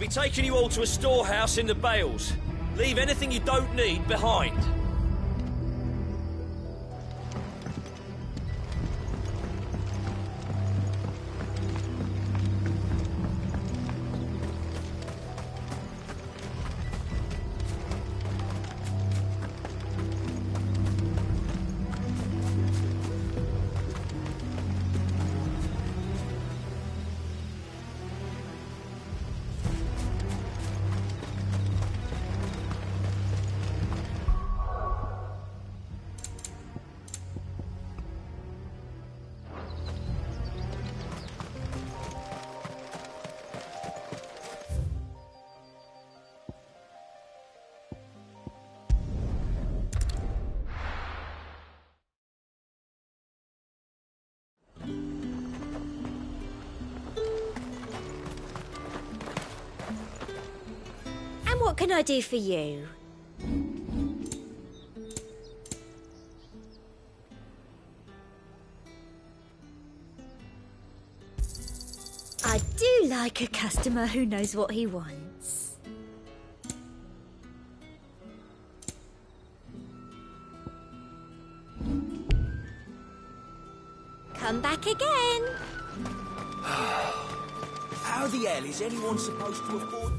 be taking you all to a storehouse in the Bales. Leave anything you don't need behind. What can I do for you? I do like a customer who knows what he wants. Come back again. How the hell is anyone supposed to afford...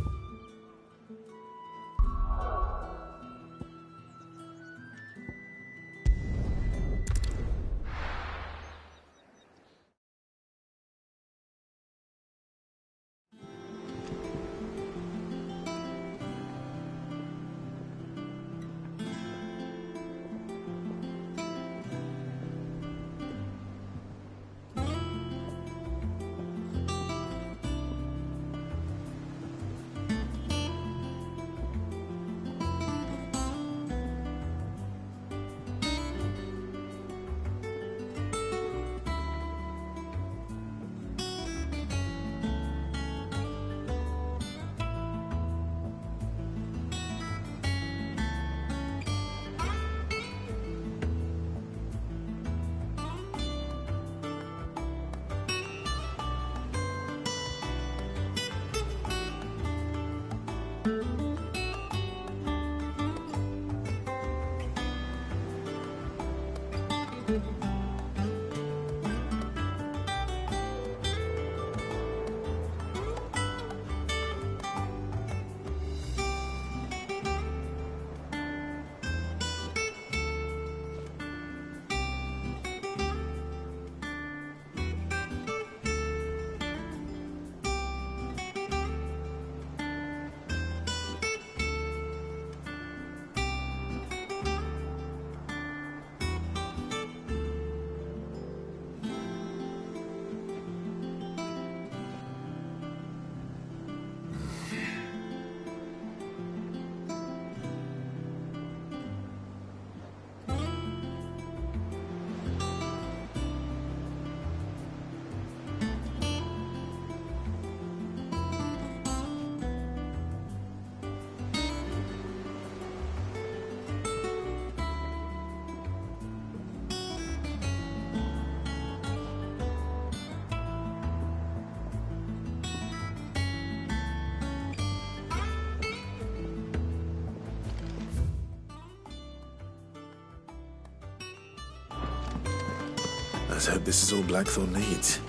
Let's hope this is all Blackthorn needs.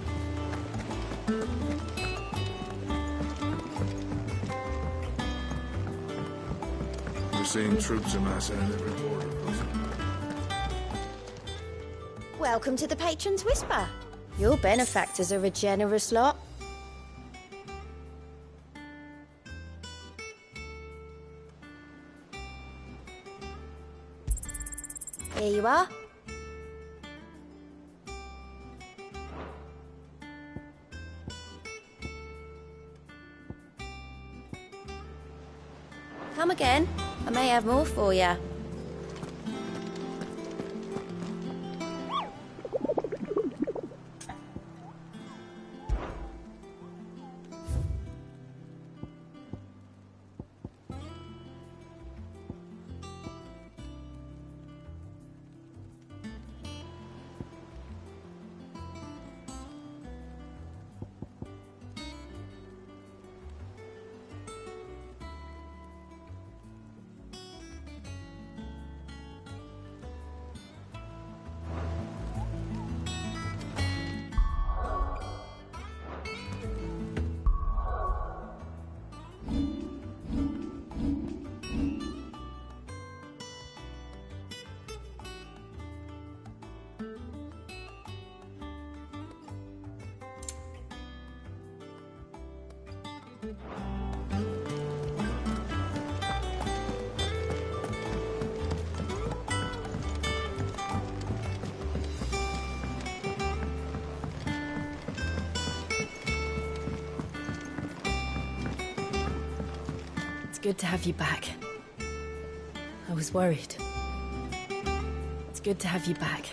We're seeing troops amassing at every border. Welcome to the Patron's Whisper. Your benefactors are a generous lot. Here you are. Come again. I may have more for you. It's good to have you back. I was worried. It's good to have you back.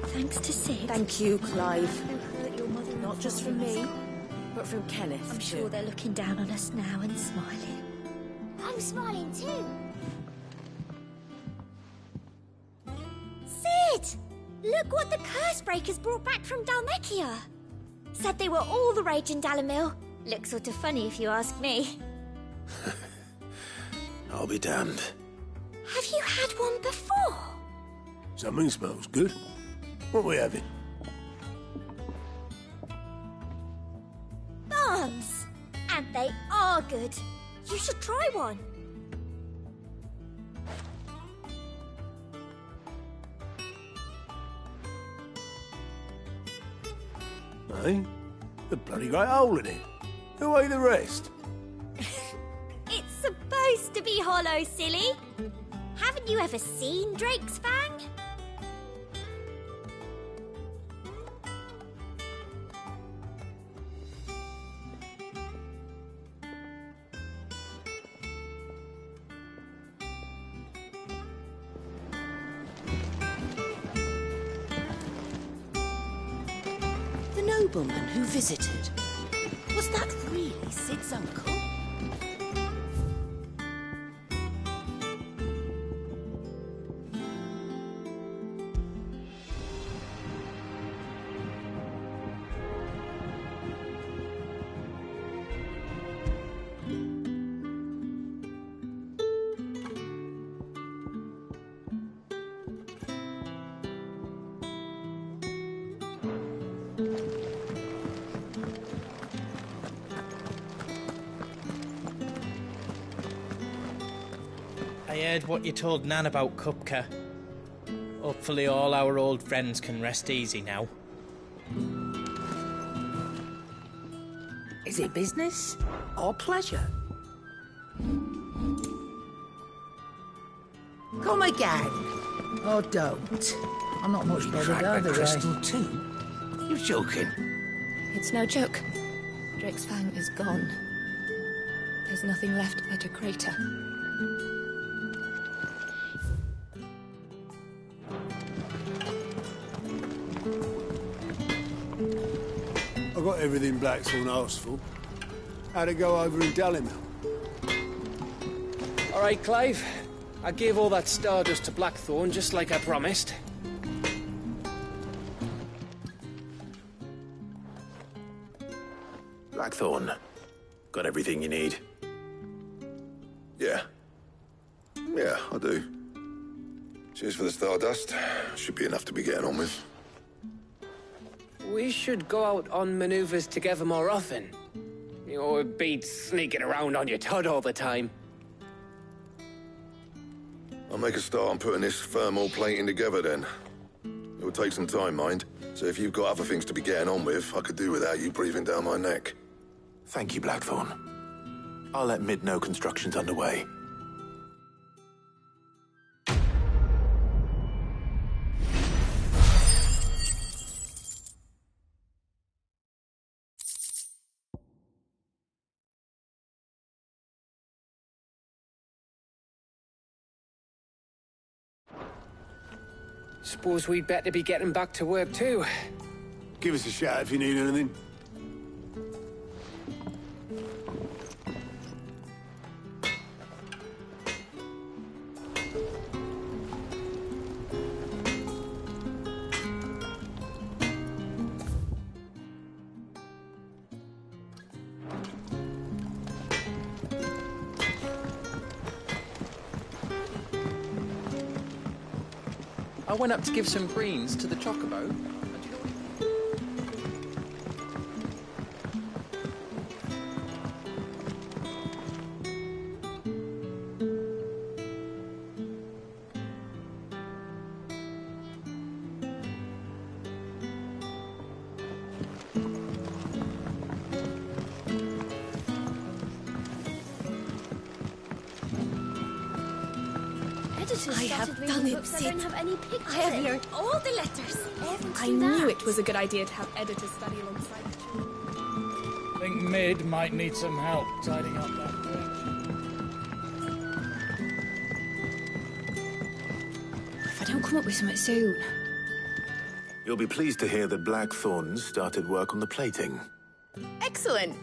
Thanks to Sid. Thank you, Clive. Not just from me, but from Kenneth. I'm sure they're looking down on us now and smiling. I'm smiling too. Sid! Look what the curse breakers brought back from Dalmekia. Said they were all the rage in Dalamil. Looks sort of funny if you ask me. I'll be damned. Have you had one before? Something smells good. What are we having? Barnes! And they are good. You should try one. Eh? The bloody great hole in it. Who ate the rest? It's supposed to be hollow, silly. Haven't you ever seen Drake's Fang? The nobleman who visited. Was that really Sid's uncle? I heard what you told Nan about Kupka. Hopefully all our old friends can rest easy now. Is it business or pleasure? Come again. Or don't. I'm not much bothered either way. crystal too? You're joking. It's no joke. Drake's Fang is gone. There's nothing left but a crater. I got everything Blackthorn asked for. How'd it go over in Dalimil? All right, Clive. I gave all that stardust to Blackthorn, just like I promised. Blackthorn, got everything you need? Yeah. Yeah, I do. Cheers for the stardust. Should be enough to be getting on with. We should go out on maneuvers together more often. You know, it beats sneaking around on your Todd all the time. I'll make a start on putting this thermal plating together then. It'll take some time, mind. So if you've got other things to be getting on with, I could do without you breathing down my neck. Thank you, Blackthorn. I'll let Mid know construction's underway. Suppose we'd better be getting back to work too. Give us a shout if you need anything. I went up to give some greens to the chocobo. And do you know what editors I have started done reading it, books that Sid. don't have any pictures I have in. learned all the letters. Everyone's I do knew that. it was a good idea to have editors study alongside the children. I think Mid might need some help tidying up that bridge. If I don't come up with something soon. You'll be pleased to hear that Blackthorn's started work on the plating. Excellent.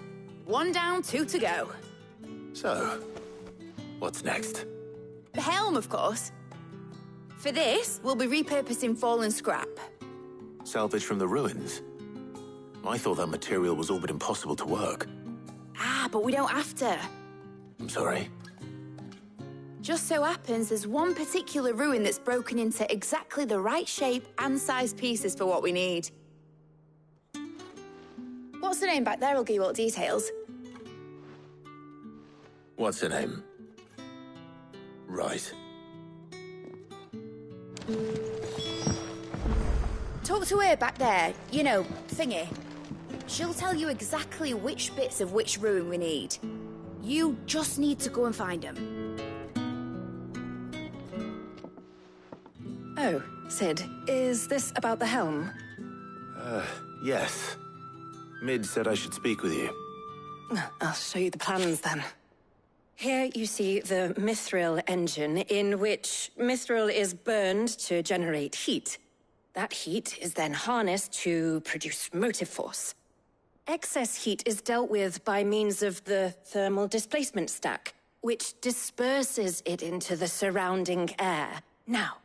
1 down, 2 to go. So, what's next? The helm, of course. For this, we'll be repurposing fallen scrap. Salvage from the ruins? I thought that material was all but impossible to work. Ah, but we don't have to. I'm sorry. Just so happens there's one particular ruin that's broken into exactly the right shape and size pieces for what we need. What's the name back there? I'll give you all the details. What's her name? Right. Talk to her back there. You know, thingy. She'll tell you exactly which bits of which ruin we need. You just need to go and find them. Oh, Sid, is this about the helm? Yes. Mid said I should speak with you. I'll show you the plans then. Here you see the mithril engine, in which mithril is burned to generate heat. That heat is then harnessed to produce motive force. Excess heat is dealt with by means of the thermal displacement stack, which disperses it into the surrounding air. Now,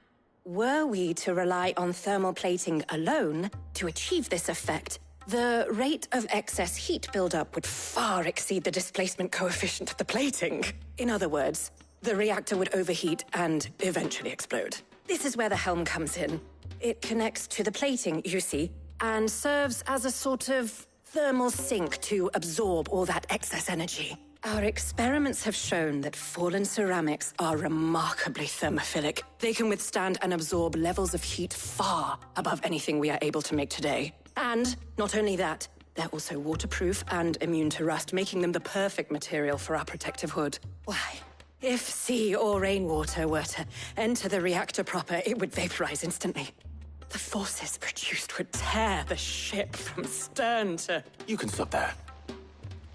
were we to rely on thermal plating alone to achieve this effect, the rate of excess heat buildup would far exceed the displacement coefficient of the plating. In other words, the reactor would overheat and eventually explode. This is where the helm comes in. It connects to the plating, you see, and serves as a sort of thermal sink to absorb all that excess energy. Our experiments have shown that fallen ceramics are remarkably thermophilic. They can withstand and absorb levels of heat far above anything we are able to make today. And not only that, they're also waterproof and immune to rust, making them the perfect material for our protective hood. Why? If sea or rainwater were to enter the reactor proper, it would vaporize instantly. The forces produced would tear the ship from stern to... You can stop there.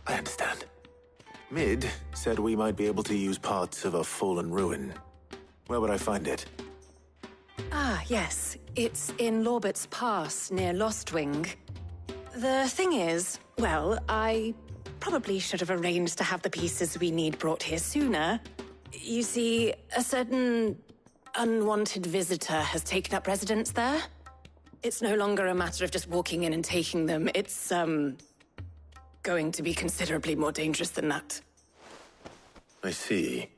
I understand. Mid said we might be able to use parts of a fallen ruin. Where would I find it? Ah, yes. It's in Lorbert's Pass, near Lostwing. The thing is, well, I probably should have arranged to have the pieces we need brought here sooner. You see, a certain unwanted visitor has taken up residence there. It's no longer a matter of just walking in and taking them. It's, going to be considerably more dangerous than that. I see.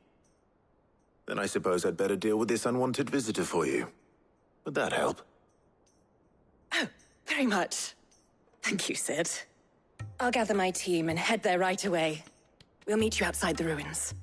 Then I suppose I'd better deal with this unwanted visitor for you. Would that help? Oh, very much. Thank you, Sid. I'll gather my team and head there right away. We'll meet you outside the ruins.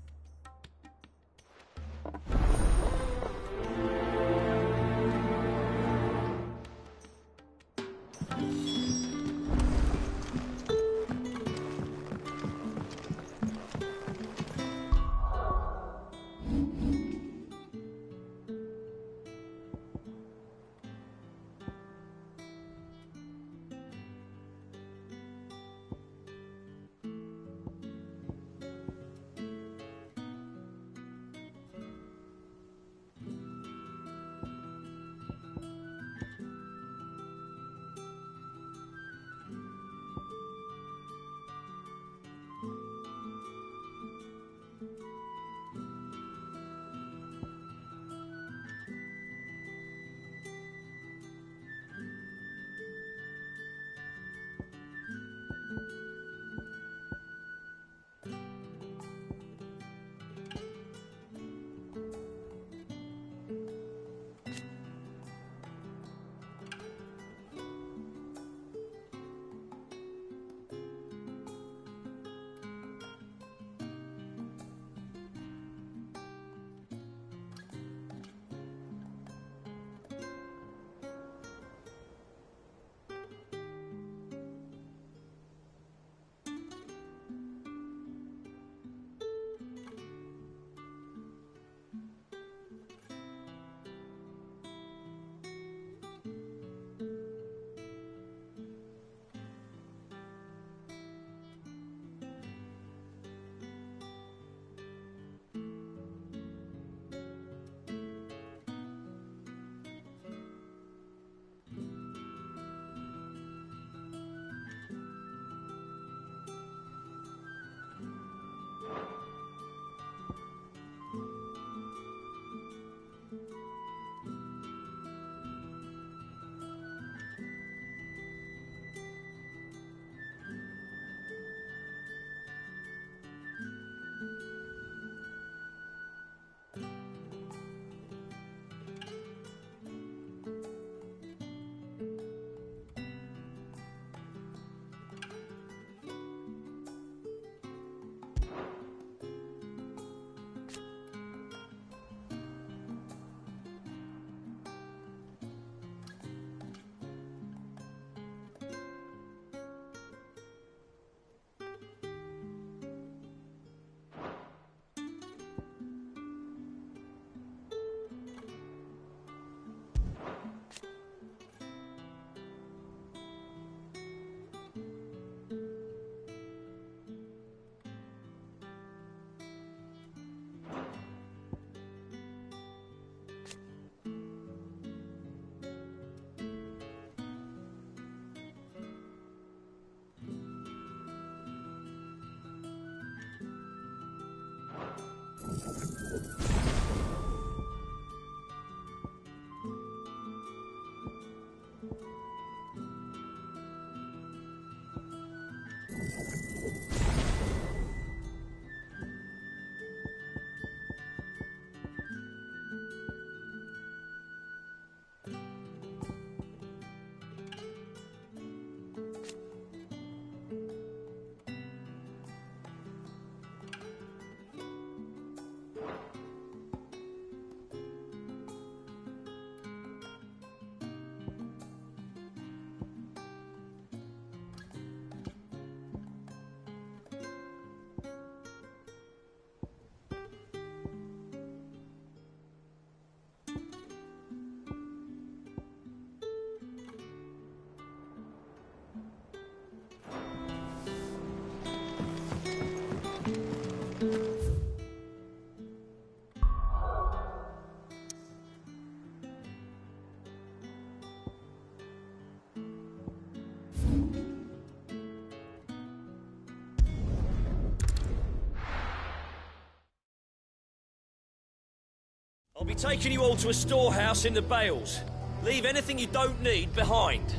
I'll be taking you all to a storehouse in the Bales. Leave anything you don't need behind.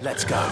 Let's go.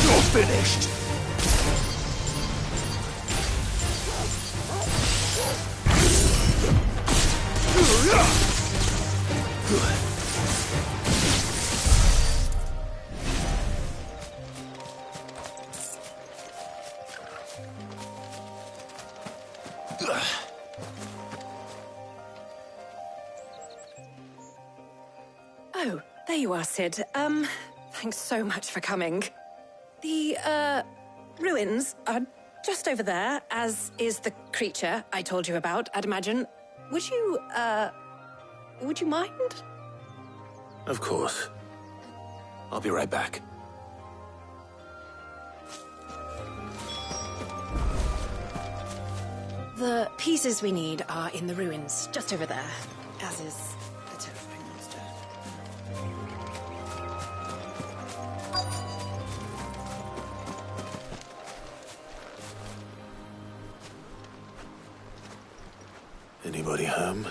You're finished. Oh, there you are, Sid. Thanks so much for coming. The, ruins are just over there, as is the creature I told you about, I'd imagine. Would you mind? Of course. I'll be right back. The pieces we need are in the ruins, just over there, as is the terrifying monster. Anybody home?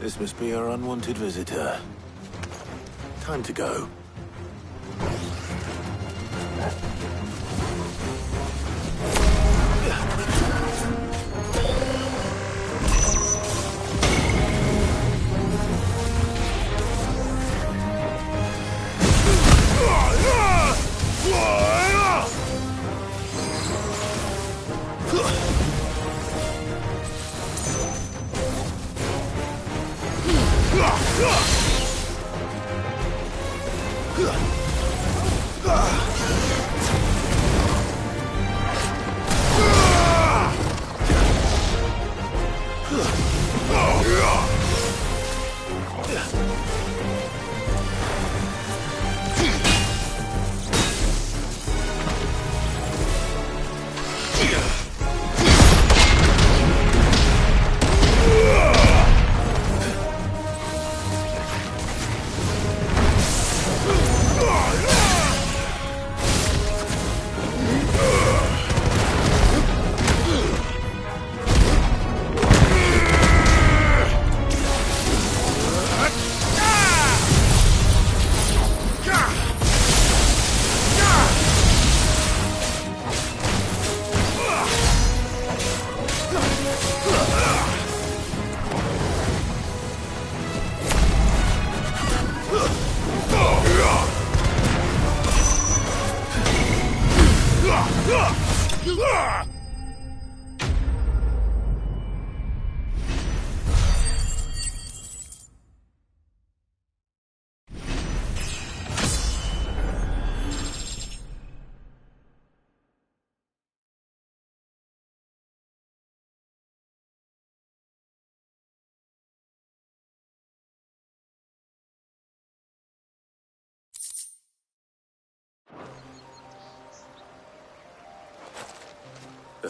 This must be our unwanted visitor. Time to go.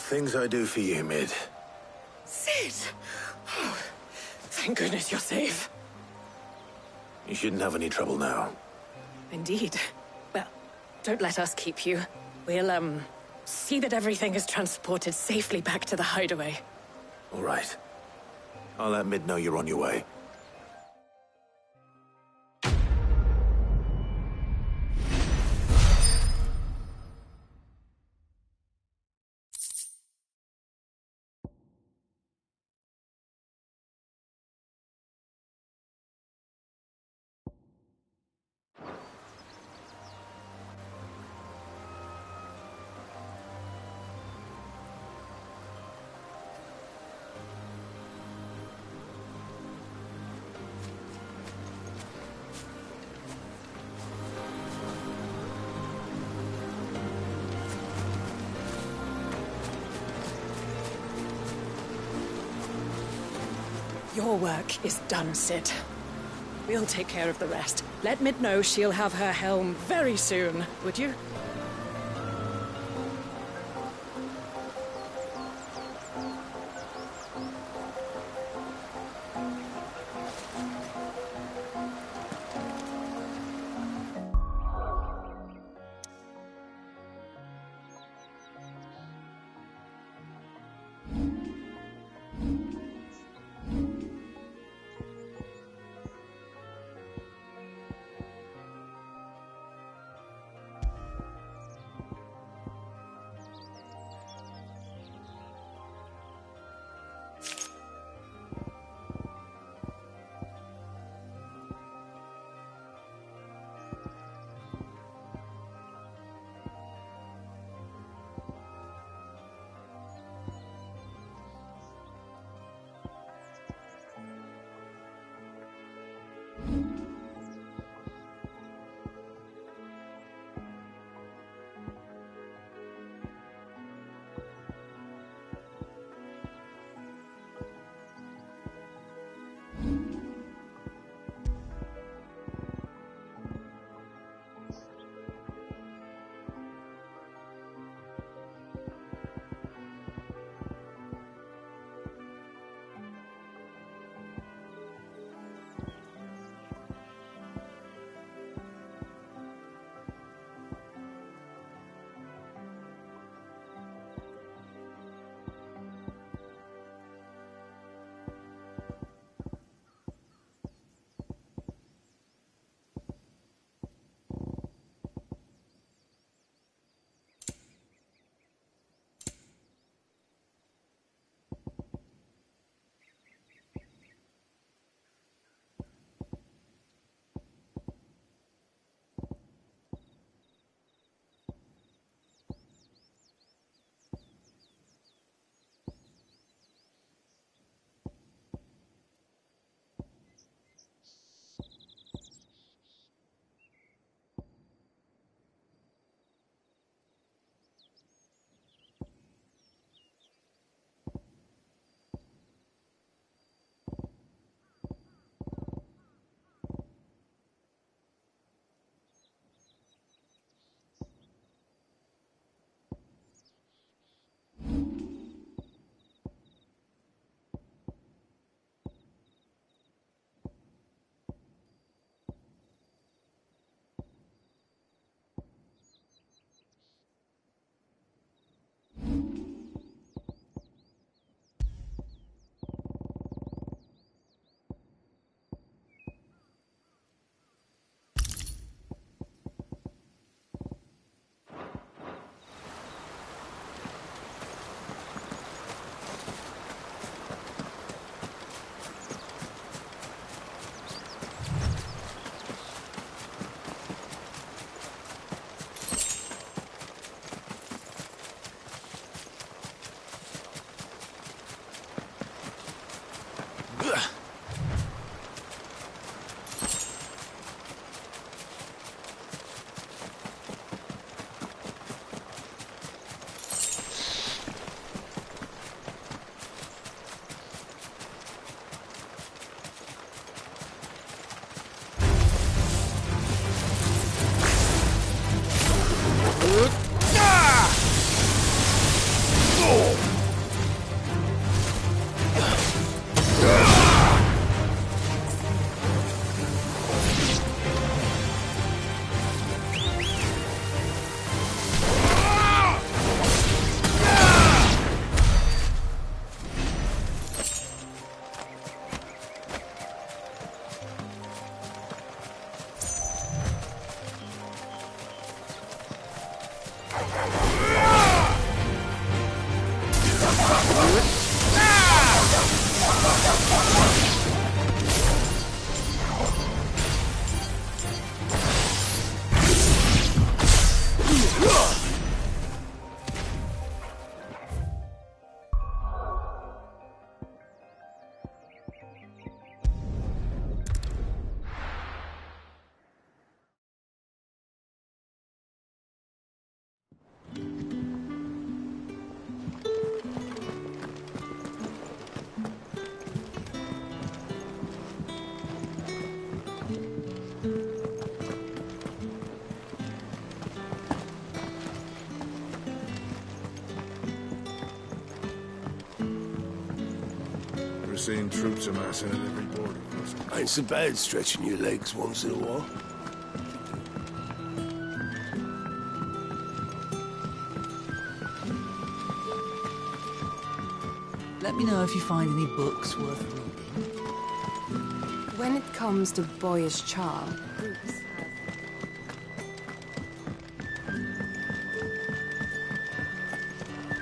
The things I do for you, Mid. Sid! Oh, thank goodness you're safe. You shouldn't have any trouble now. Indeed. Well, don't let us keep you. We'll, see that everything is transported safely back to the hideaway. All right. I'll let Mid know you're on your way. Your work is done, Sid. We'll take care of the rest. Let Mid know she'll have her helm very soon, would you? We're seeing troops amass at every border crossing. Ain't so bad stretching your legs once in a while. Let me know if you find any books worth reading. When it comes to boyish charm, groups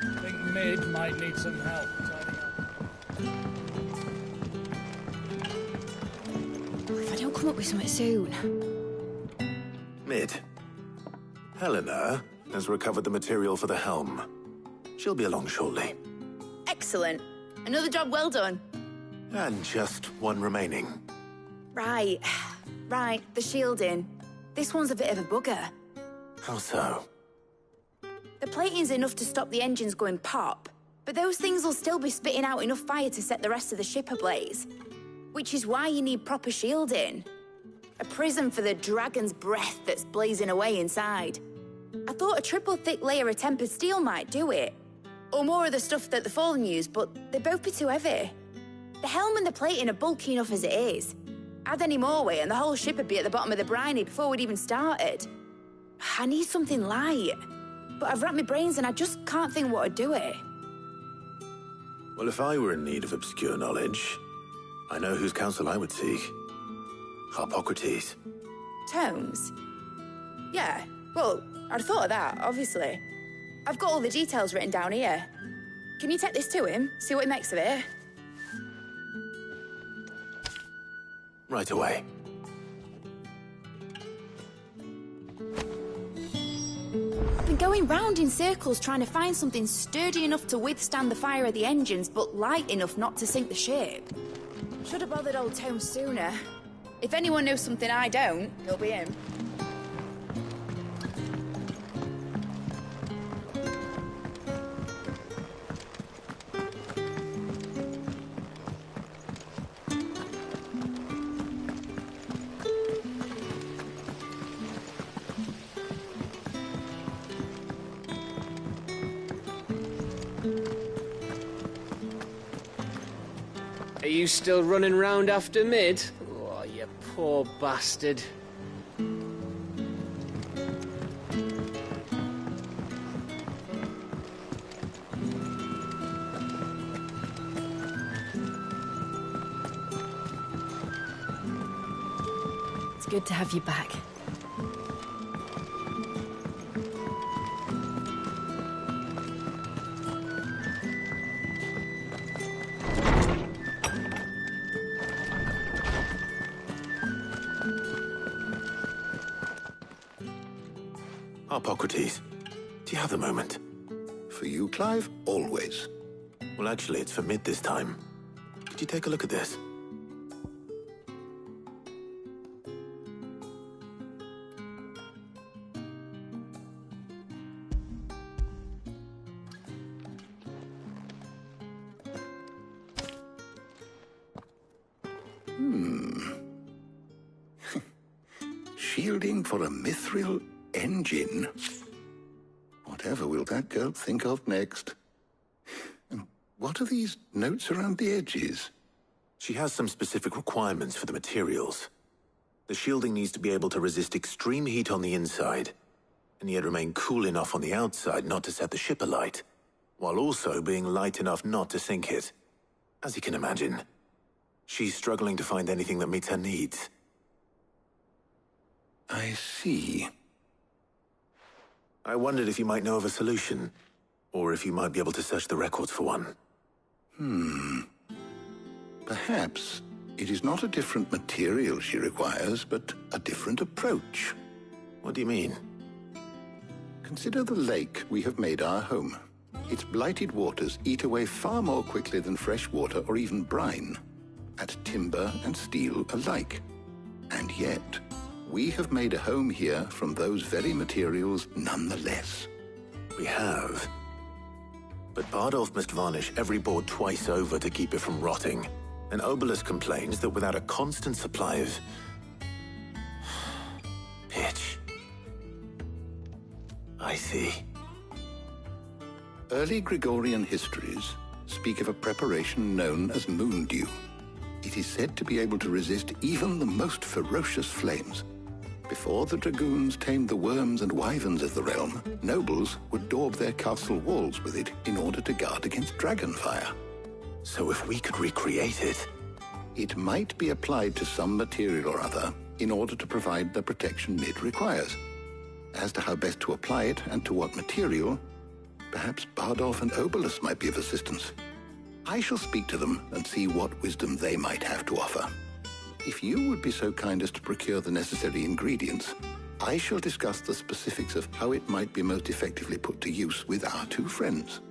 I think Mid might need some help tidying up. If I don't come up with something soon. Mid. Helena has recovered the material for the helm. She'll be along shortly. Excellent. Another job well done. And just one remaining. Right. Right, the shielding. This one's a bit of a bugger. How so? The plating's enough to stop the engines going pop, but those things will still be spitting out enough fire to set the rest of the ship ablaze. Which is why you need proper shielding. A prison for the dragon's breath that's blazing away inside. I thought a triple thick layer of tempered steel might do it. Or more of the stuff that the Fallen use, but they'd both be too heavy. The helm and the plating are bulky enough as it is. Add any more weight and the whole ship would be at the bottom of the briny before we'd even started. I need something light. But I've racked my brains and I just can't think what would do it. Well, if I were in need of obscure knowledge, I know whose counsel I would seek. Harpocrates. Tomes? Yeah, well, I'd thought of that, obviously. I've got all the details written down here. Can you take this to him, see what he makes of it? Right away. I've been going round in circles trying to find something sturdy enough to withstand the fire of the engines, but light enough not to sink the ship. Should have bothered old Tomes sooner. If anyone knows something I don't, it'll be him. Are you still running round after Mid? Oh, you poor bastard. It's good to have you back. Harpocrates, do you have a moment? For you, Clive? Always. Well, actually, it's for Mid this time. Could you take a look at this? Shielding for a mithril engine? Whatever will that girl think of next? And what are these notes around the edges? She has some specific requirements for the materials. The shielding needs to be able to resist extreme heat on the inside, and yet remain cool enough on the outside not to set the ship alight, while also being light enough not to sink it. As you can imagine, she's struggling to find anything that meets her needs. I see. I wondered if you might know of a solution, or if you might be able to search the records for one. Perhaps it is not a different material she requires, but a different approach. What do you mean? Consider the lake we have made our home. Its blighted waters eat away far more quickly than fresh water or even brine, at timber and steel alike. And yet, we have made a home here from those very materials nonetheless. We have. But Bardolph must varnish every board twice over to keep it from rotting. And Obelus complains that without a constant supply of pitch. I see. Early Gregorian histories speak of a preparation known as moon dew. It is said to be able to resist even the most ferocious flames. Before the dragoons tamed the worms and wyverns of the realm, nobles would daub their castle walls with it in order to guard against dragon fire. So if we could recreate it... It might be applied to some material or other in order to provide the protection Mid requires. As to how best to apply it and to what material, perhaps Bardolph and Obelus might be of assistance. I shall speak to them and see what wisdom they might have to offer. If you would be so kind as to procure the necessary ingredients, I shall discuss the specifics of how it might be most effectively put to use with our two friends.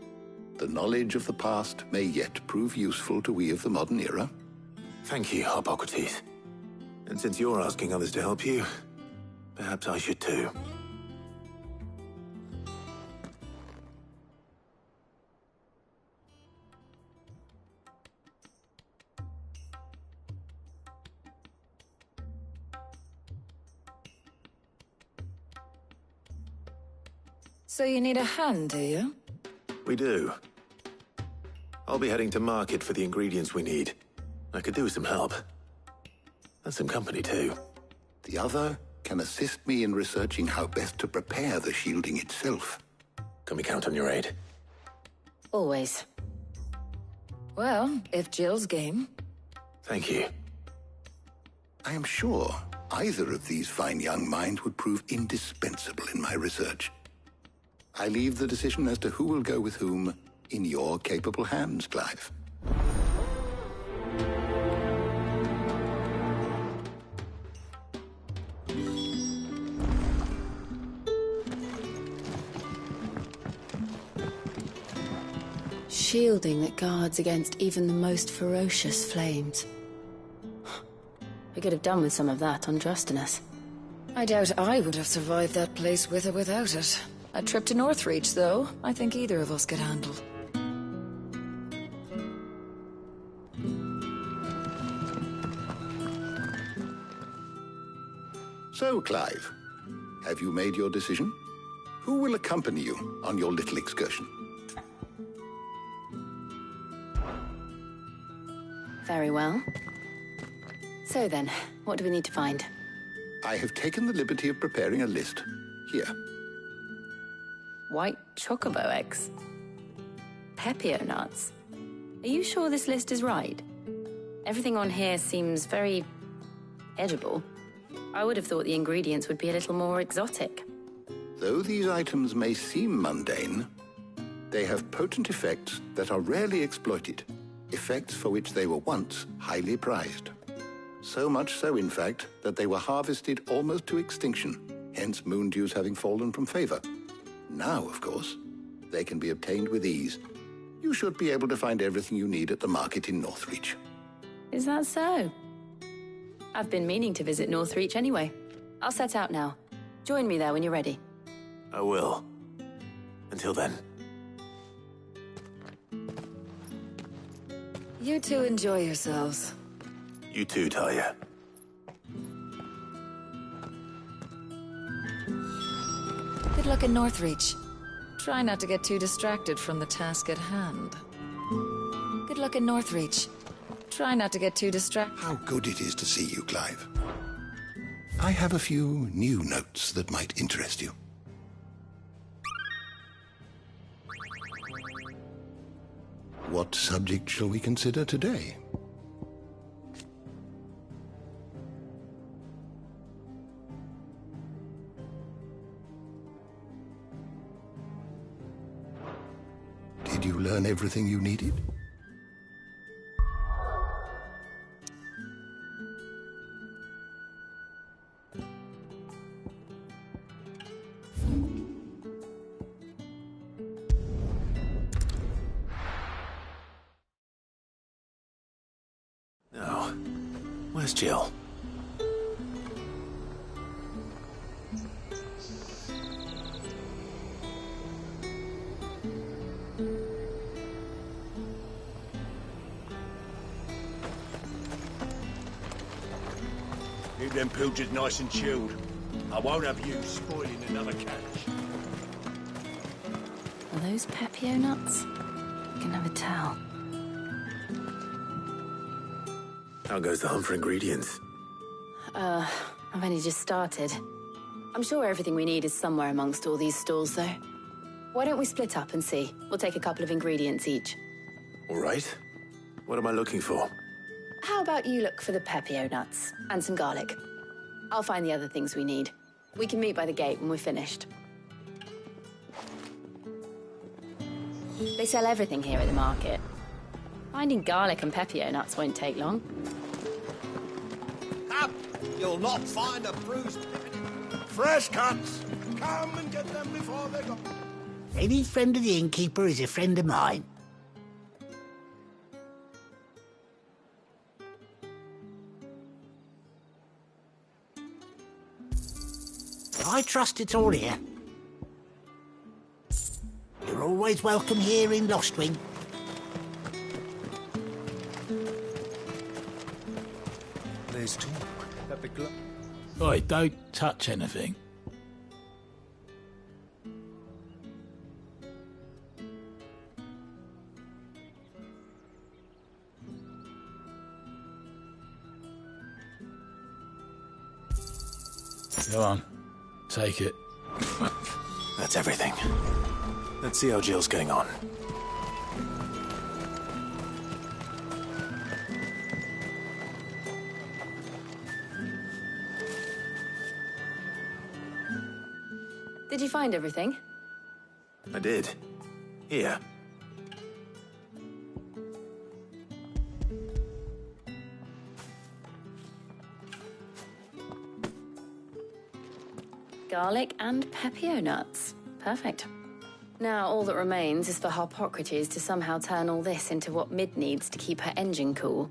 The knowledge of the past may yet prove useful to we of the modern era. Thank you, Hippocrates. And since you're asking others to help you, perhaps I should too. So you need a hand, do you? We do. I'll be heading to market for the ingredients we need. I could do with some help. And some company, too. The other can assist me in researching how best to prepare the shielding itself. Can we count on your aid? Always. Well, if Jill's game. Thank you. I am sure either of these fine young minds would prove indispensable in my research. I leave the decision as to who will go with whom in your capable hands, Clive. Shielding that guards against even the most ferocious flames. We could have done with some of that on Drustinus. I doubt I would have survived that place with or without it. A trip to Northreach, though, I think either of us could handle. So, Clive, have you made your decision? Who will accompany you on your little excursion? Very well. So then, what do we need to find? I have taken the liberty of preparing a list. Here. White chocobo eggs. Pepio nuts. Are you sure this list is right? Everything on here seems very edible. I would have thought the ingredients would be a little more exotic. Though these items may seem mundane, they have potent effects that are rarely exploited, effects for which they were once highly prized. So much so, in fact, that they were harvested almost to extinction, hence moon dews having fallen from favor. Now, of course, they can be obtained with ease. You should be able to find everything you need at the market in Northreach. Is that so? I've been meaning to visit Northreach anyway. I'll set out now. Join me there when you're ready. I will. Until then. You two enjoy yourselves. You too, Talia. Good luck in Northreach. Try not to get too distracted from the task at hand. Good luck in Northreach. Try not to get too distracted. How good it is to see you, Clive. I have a few new notes that might interest you. What subject shall we consider today? Did you learn everything you needed? No. Where's Jill? Keep them pilchards nice and chilled. I won't have you spoiling another catch. Are those Pepio nuts? You can never tell. How goes the hunt for ingredients? I've only just started. I'm sure everything we need is somewhere amongst all these stalls, though. Why don't we split up and see? We'll take a couple of ingredients each. All right. What am I looking for? How about you look for the Pepio nuts and some garlic? I'll find the other things we need. We can meet by the gate when we're finished. They sell everything here at the market. Finding garlic and Pepio nuts won't take long. Up! You'll not find a bruised... Fresh cuts! Come and get them before they're gone. Any friend of the innkeeper is a friend of mine. I trust it's all here. You're always welcome here in Lostwing. There's talk that the glove... Oi, don't touch anything. Go on. Take it. That's everything. Let's see how Jill's getting on. Did you find everything? I did. Here. Garlic and Pepio nuts. Perfect. Now all that remains is for Harpocrates to somehow turn all this into what Mid needs to keep her engine cool.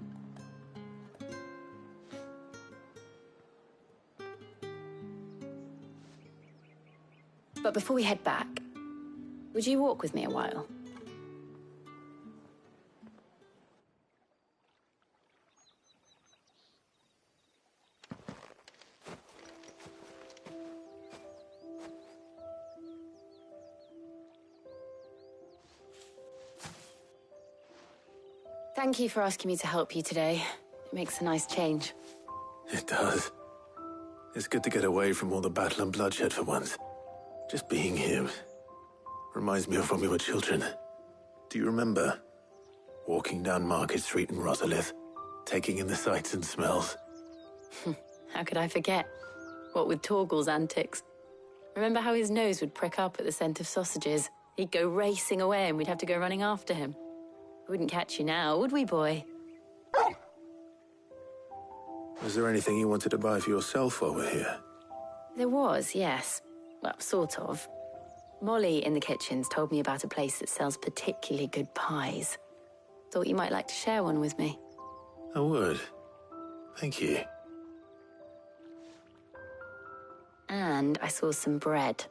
But before we head back, would you walk with me a while? Thank you for asking me to help you today. It makes a nice change. It does. It's good to get away from all the battle and bloodshed for once. Just being here reminds me of when we were children. Do you remember? Walking down Market Street in Rosalith, taking in the sights and smells. How could I forget? What with Torgal's antics. Remember how his nose would prick up at the scent of sausages? He'd go racing away and we'd have to go running after him. We wouldn't catch you now, would we, boy? Was there anything you wanted to buy for yourself while we're here? There was, yes. Well, sort of. Molly in the kitchens told me about a place that sells particularly good pies. Thought you might like to share one with me. I would. Thank you. And I saw some bread.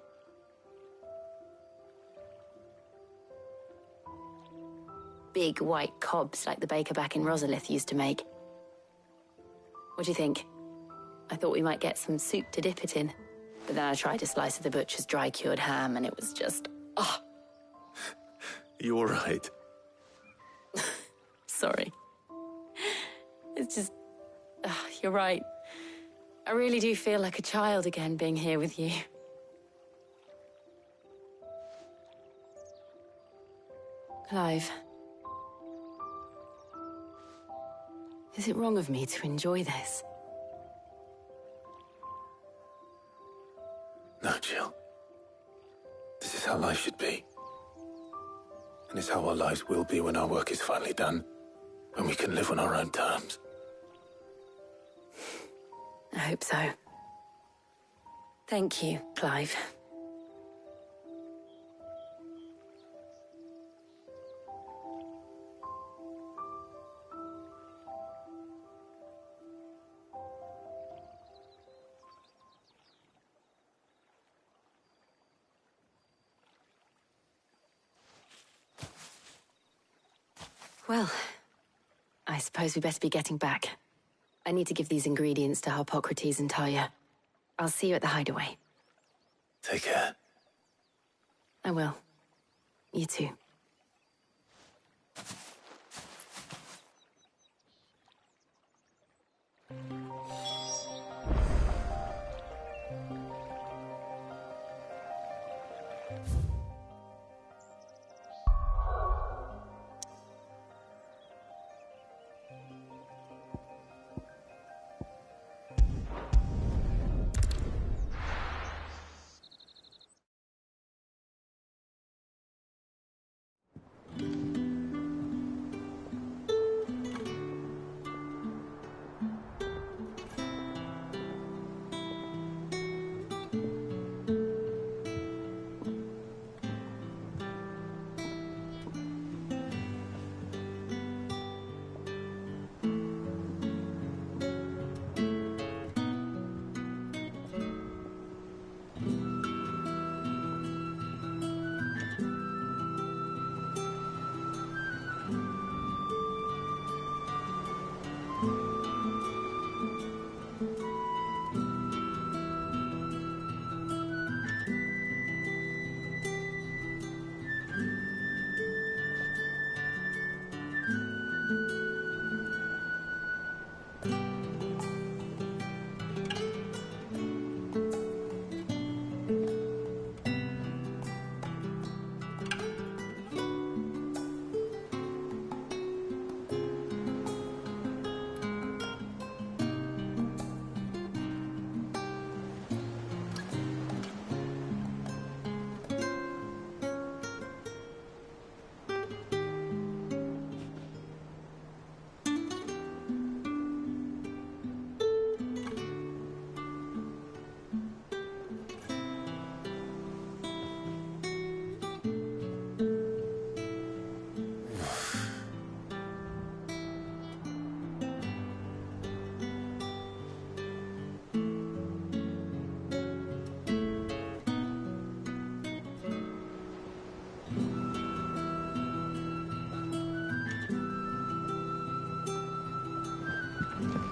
Big white cobs like the baker back in Rosalith used to make. What do you think? I thought we might get some soup to dip it in. But then I tried a slice of the butcher's dry-cured ham and it was just... oh. You all right? Sorry. It's just... you're right. I really do feel like a child again being here with you. Clive. Is it wrong of me to enjoy this? No, Jill. This is how life should be. And it's how our lives will be when our work is finally done. When we can live on our own terms. I hope so. Thank you, Clive. Well, I suppose we best be getting back. I need to give these ingredients to Harpocrates and Talia. I'll see you at the hideaway. Take care. I will. You too.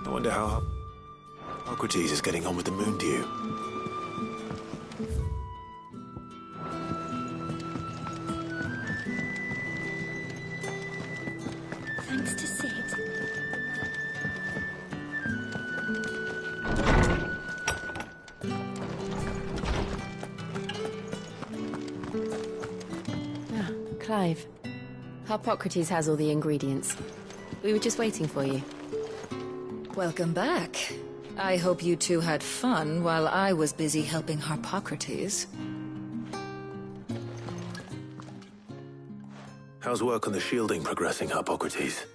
I wonder how Socrates is getting on with the moon dew. Thanks to Sid. Clive. Harpocrates has all the ingredients. We were just waiting for you. Welcome back. I hope you two had fun while I was busy helping Harpocrates. How's work on the shielding progressing, Harpocrates?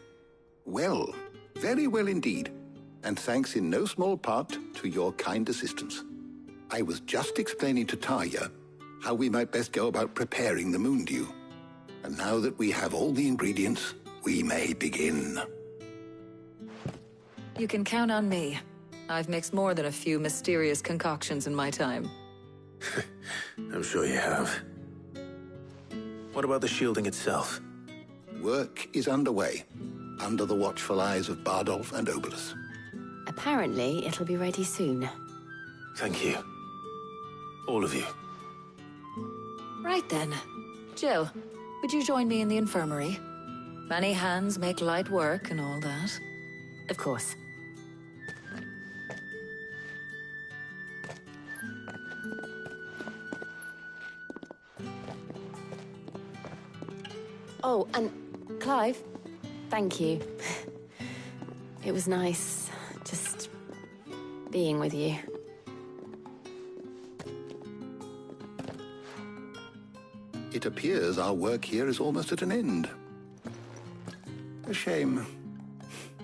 Well, very well indeed. And thanks in no small part to your kind assistance. I was just explaining to Talia how we might best go about preparing the moon dew. And now that we have all the ingredients, we may begin. You can count on me. I've mixed more than a few mysterious concoctions in my time. I'm sure you have. What about the shielding itself? Work is underway, under the watchful eyes of Bardolph and Obolus. Apparently, it'll be ready soon. Thank you. All of you. Right then. Jill, would you join me in the infirmary? Many hands make light work and all that. Of course. Oh, and Clive, thank you. It was nice just being with you. it appears our work here is almost at an end. A shame.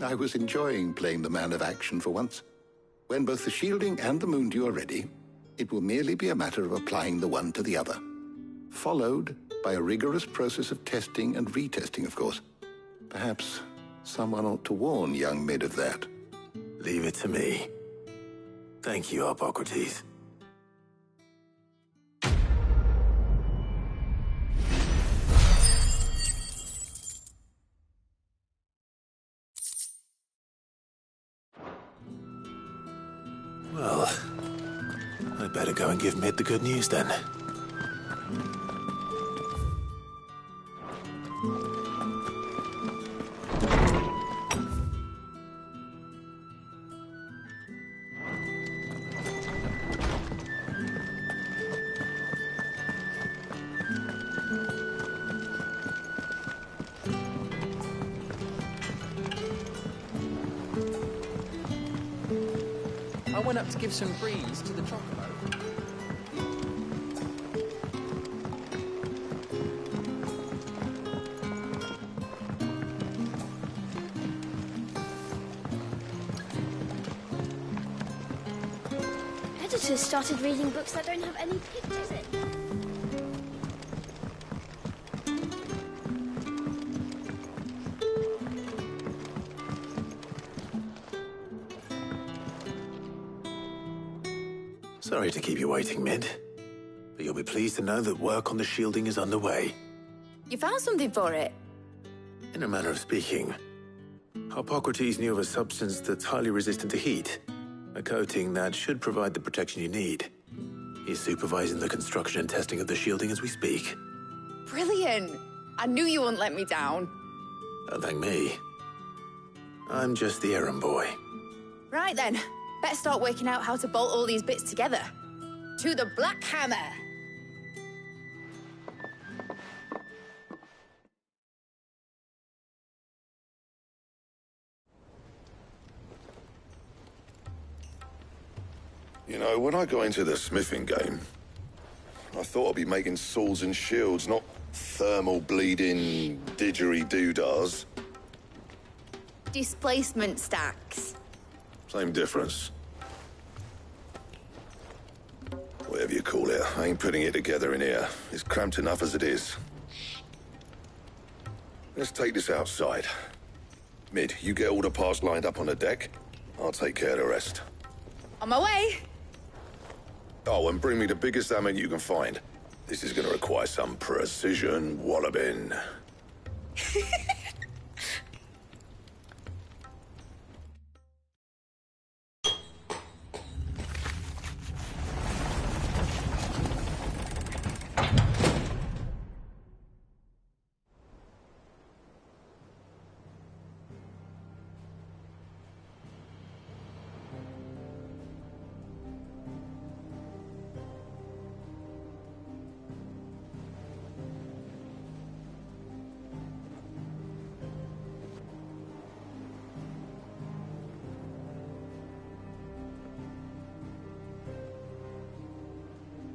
I was enjoying playing the man of action for once. When both the shielding and the moondew are ready, it will merely be a matter of applying the one to the other. Followed by a rigorous process of testing and retesting, of course. Perhaps someone ought to warn young Mid of that. Leave it to me. Thank you, Hippocrates. Well, I'd better go and give Mid the good news then. I went up to give some greens to the chocobo. Editors started reading books that don't have any pictures in. Sorry to keep you waiting, Mid. But you'll be pleased to know that work on the shielding is underway. You found something for it? In a manner of speaking, Hippocrates knew of a substance that's highly resistant to heat. A coating that should provide the protection you need. He's supervising the construction and testing of the shielding as we speak. Brilliant! I knew you wouldn't let me down. Don't thank me. I'm just the errand boy. Right then, better start working out how to bolt all these bits together. To the Black Hammer! You know, when I got into the smithing game, I thought I'd be making swords and shields, not thermal bleeding didgeridoo-dahs. Displacement stacks. Same difference. Whatever you call it, I ain't putting it together in here. It's cramped enough as it is. Let's take this outside. Mid, you get all the parts lined up on the deck. I'll take care of the rest. On my way! Oh, and bring me the biggest hammer you can find. This is gonna require some precision walloping.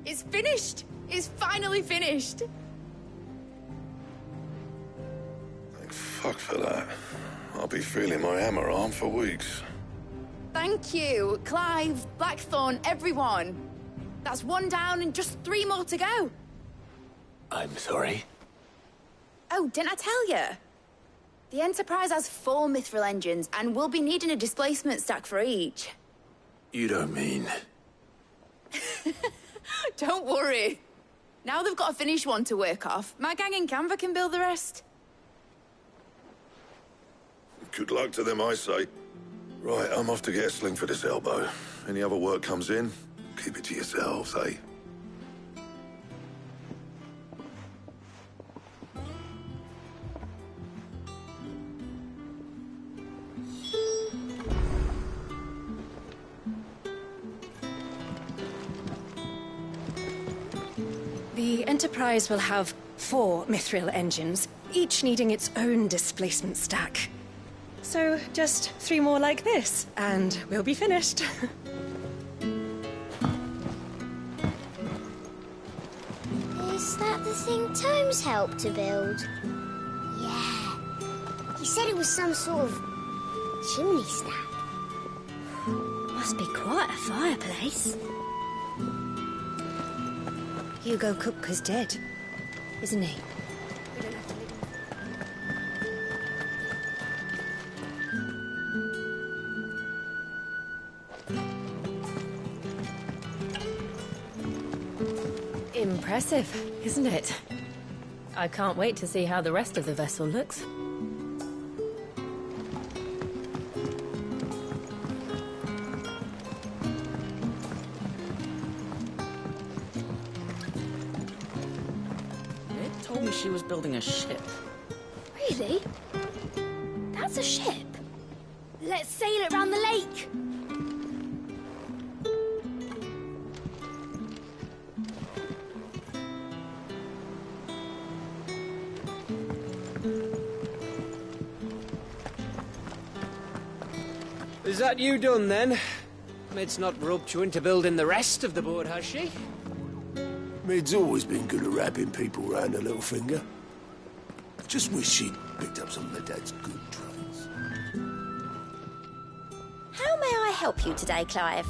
It's finished! It's finally finished! Thank fuck for that. I'll be feeling my hammer arm for weeks. Thank you, Clive, Blackthorn, everyone. That's one down and just 3 more to go. I'm sorry. Oh, didn't I tell you? The Enterprise has 4 mithril engines, and we'll be needing a displacement stack for each. You don't mean... Don't worry. Now they've got a finished one to work off, my gang in Canva can build the rest. Good luck to them, I say. Right, I'm off to get a sling for this elbow. Any other work comes in, keep it to yourselves, eh? The Enterprise will have 4 mithril engines, each needing its own displacement stack. So, just 3 more like this, and we'll be finished. Is that The thing Tomes helped to build? Yeah. He said it was some sort of chimney stack. Must be quite a fireplace. Hugo Kupka's dead, isn't he? Impressive, isn't it? I can't wait to see how the rest of the vessel looks. Ed told me she was building a ship. Really? That's a ship. Let's sail it round the lake. Is that you done, then? Mid's not roped you into building the rest of the boat, has she? Mid's always been good at wrapping people round her little finger. Just wish she'd picked up some of her dad's good traits. How may I help you today, Clive?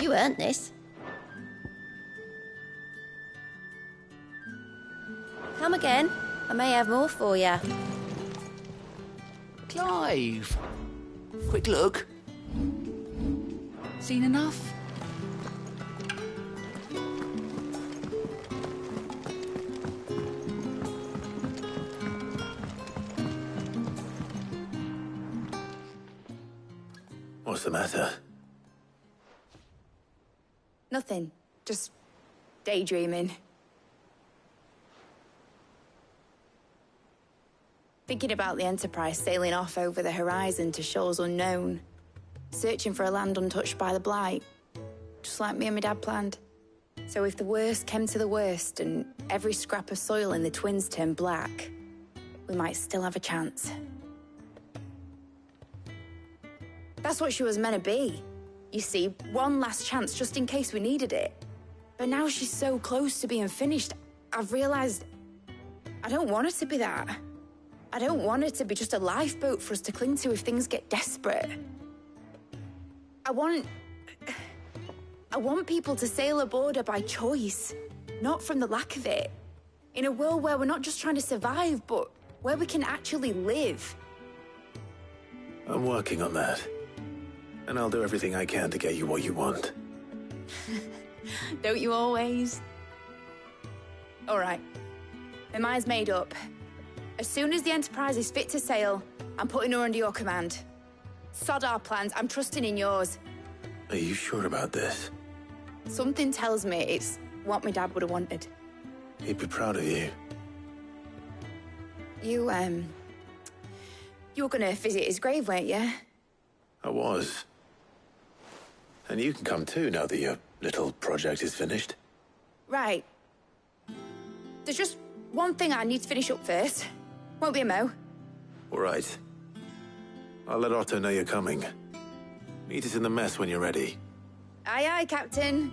You earned this. Come again. I may have more for you. Clive! Quick look. Seen enough? What's the matter? Nothing. Just daydreaming. Thinking about the Enterprise sailing off over the horizon to shores unknown, searching for a land untouched by the Blight, just like me and my dad planned. So if the worst came to the worst and every scrap of soil in the Twins turned black, we might still have a chance. That's what she was meant to be. You see, one last chance just in case we needed it. But now she's so close to being finished, I've realized I don't want her to be that. I don't want it to be just a lifeboat for us to cling to if things get desperate. I want people to sail aboard her by choice, not from the lack of it. In a world where we're not just trying to survive, but where we can actually live. I'm working on that. And I'll do everything I can to get you what you want. Don't you always? All right. My mind's made up. As soon as the Enterprise is fit to sail, I'm putting her under your command. Sod our plans, I'm trusting in yours. Are you sure about this? Something tells me it's what my dad would have wanted. He'd be proud of you. You were gonna visit his grave, weren't you? I was. And you can come too, now that your little project is finished. Right. There's just one thing I need to finish up first. Won't be a mo. All right. I'll let Otto know you're coming. Meet us in the mess when you're ready. Aye, aye, Captain.